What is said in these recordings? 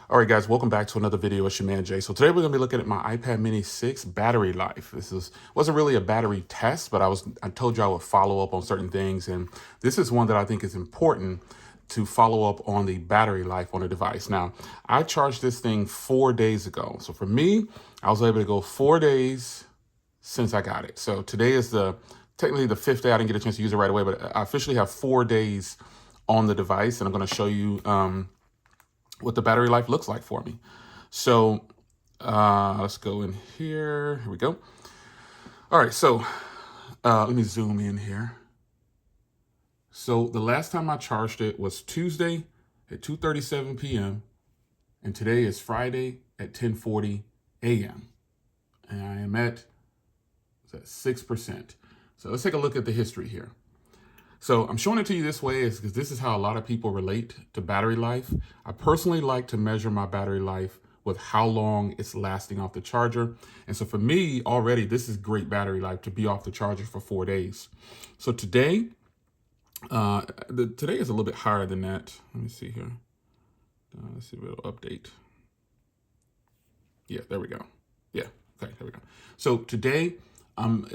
All right, guys, welcome back to another video. It's your man Jay. So today we're gonna be looking at my iPad Mini 6 battery life. Wasn't really a battery test, but I told you I would follow up on certain things, and this is one that I think is important to follow up on the battery life on a device. Now, I charged this thing 4 days ago. So for me, I was able to go 4 days since I got it. So today is technically the 5th day. I didn't get a chance to use it right away, but I officially have 4 days on the device, and I'm gonna show you what the battery life looks like for me. So let's go in here. Here we go. All right, so let me zoom in here. So the last time I charged it was Tuesday at 2:37 p.m. and today is Friday at 10:40 a.m. and I am at 6%. So let's take a look at the history here. So I'm showing it to you this way is because this is how a lot of people relate to battery life. I personally like to measure my battery life with how long it's lasting off the charger. And so for me already, this is great battery life to be off the charger for 4 days. So today, today is a little bit higher than that. Let me see here. Let's see if it'll update. Yeah, there we go. Yeah, okay, there we go. So today,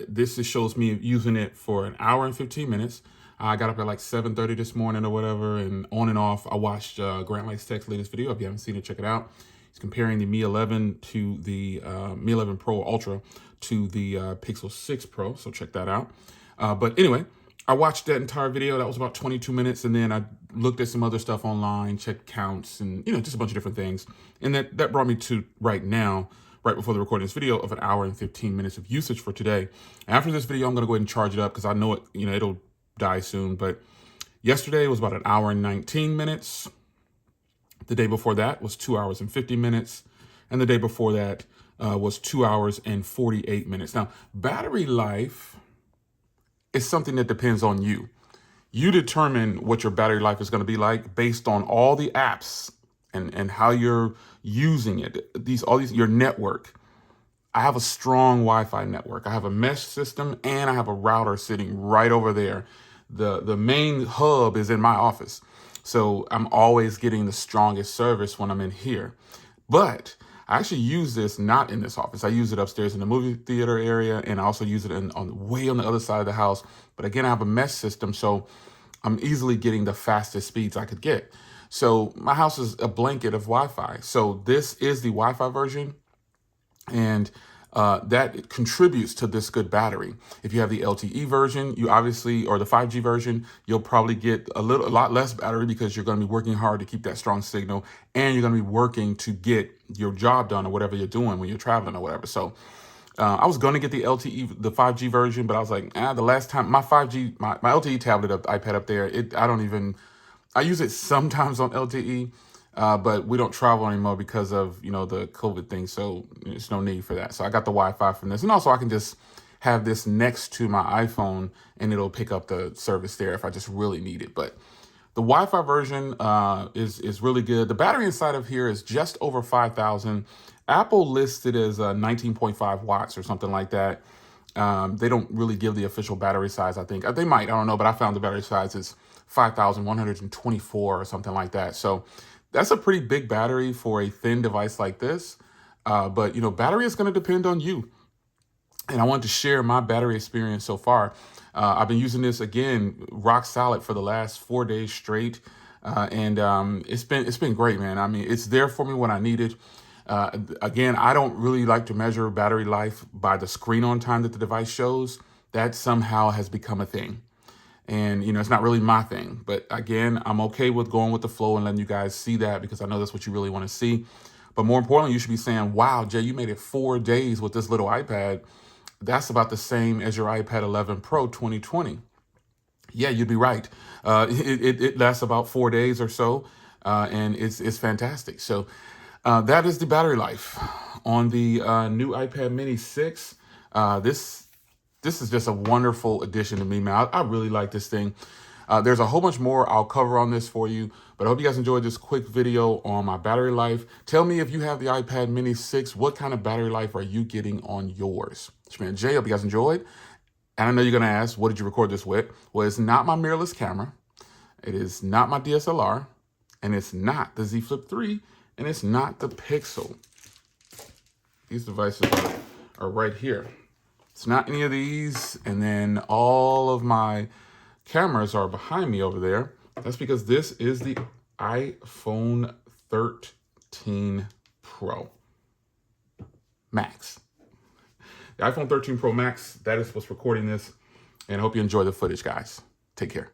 this shows me using it for an hour and 15 minutes. I got up at like 7:30 this morning or whatever, and on and off, I watched Grant Light's Tech's latest video. If you haven't seen it, check it out. He's comparing the Mi 11 to the Mi 11 Pro Ultra to the Pixel 6 Pro, so check that out. But anyway, I watched that entire video. That was about 22 minutes, and then I looked at some other stuff online, checked counts, and just a bunch of different things. And that brought me to right now, right before the recording of this video, of an hour and 15 minutes of usage for today. After this video, I'm going to go ahead and charge it up because I know it, it'll die soon. But yesterday was about an hour and 19 minutes. The day before that was 2 hours and 50 minutes. And the day before that was 2 hours and 48 minutes. Now, battery life is something that depends on you. You determine what your battery life is going to be like based on all the apps and how you're using it. Your network. I have a strong Wi-Fi network. I have a mesh system and I have a router sitting right over there. The main hub is in my office. So I'm always getting the strongest service when I'm in here. But I actually use this not in this office. I use it upstairs in the movie theater area, and I also use it way on the other side of the house. But again, I have a mesh system, so I'm easily getting the fastest speeds I could get. So my house is a blanket of Wi-Fi. So this is the Wi-Fi version, and that contributes to this good battery. If you have the LTE version, or the 5G version, you'll probably get a lot less battery because you're going to be working hard to keep that strong signal, and you're going to be working to get your job done or whatever you're doing when you're traveling or whatever. So I was going to get the 5G version, but I was like, the last time my LTE tablet iPad up there, I use it sometimes on LTE. But we don't travel anymore because of, the COVID thing. So there's no need for that. So I got the Wi-Fi from this. And also I can just have this next to my iPhone and it'll pick up the service there if I just really need it. But the Wi-Fi version is really good. The battery inside of here is just over 5,000. Apple listed as 19.5 watts or something like that. They don't really give the official battery size, I think. They might, I don't know, but I found the battery size is 5,124 or something like that. So that's a pretty big battery for a thin device like this. But, battery is going to depend on you. And I wanted to share my battery experience so far. I've been using this, again, rock solid for the last 4 days straight. And it's been great, man. I mean, it's there for me when I need it. Again, I don't really like to measure battery life by the screen on time that the device shows. That somehow has become a thing. And, it's not really my thing. But again, I'm okay with going with the flow and letting you guys see that because I know that's what you really want to see. But more importantly, you should be saying, wow, Jay, you made it 4 days with this little iPad. That's about the same as your iPad 11 Pro 2020. Yeah, you'd be right. It lasts about 4 days or so, and it's fantastic. So that is the battery life on the new iPad Mini 6. This is just a wonderful addition to me, man. I really like this thing. There's a whole bunch more I'll cover on this for you, but I hope you guys enjoyed this quick video on my battery life. Tell me if you have the iPad Mini 6, what kind of battery life are you getting on yours? It's your man Jay. Hope you guys enjoyed. And I know you're going to ask, what did you record this with? Well, it's not my mirrorless camera. It is not my DSLR. and it's not the Z Flip 3, and it's not the Pixel. These devices are right here. It's not any of these, and then all of my cameras are behind me over there. That's because this is the iPhone 13 Pro Max. The iPhone 13 Pro Max, that is what's recording this. And I hope you enjoy the footage, guys. Take care.